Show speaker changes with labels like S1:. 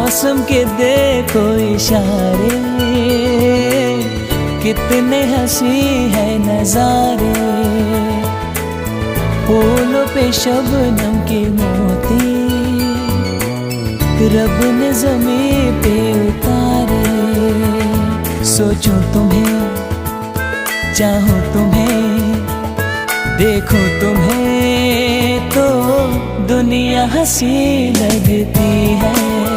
S1: मौसम के देखो इशारे, कितने हंसी है नजारे। फूलों पे शबनम के मोती रब ने ज़मीं पे उतारे। सोचूं तुम्हें, चाहूं तुम्हें, देखो तुम्हें तो दुनिया हंसी लगती है।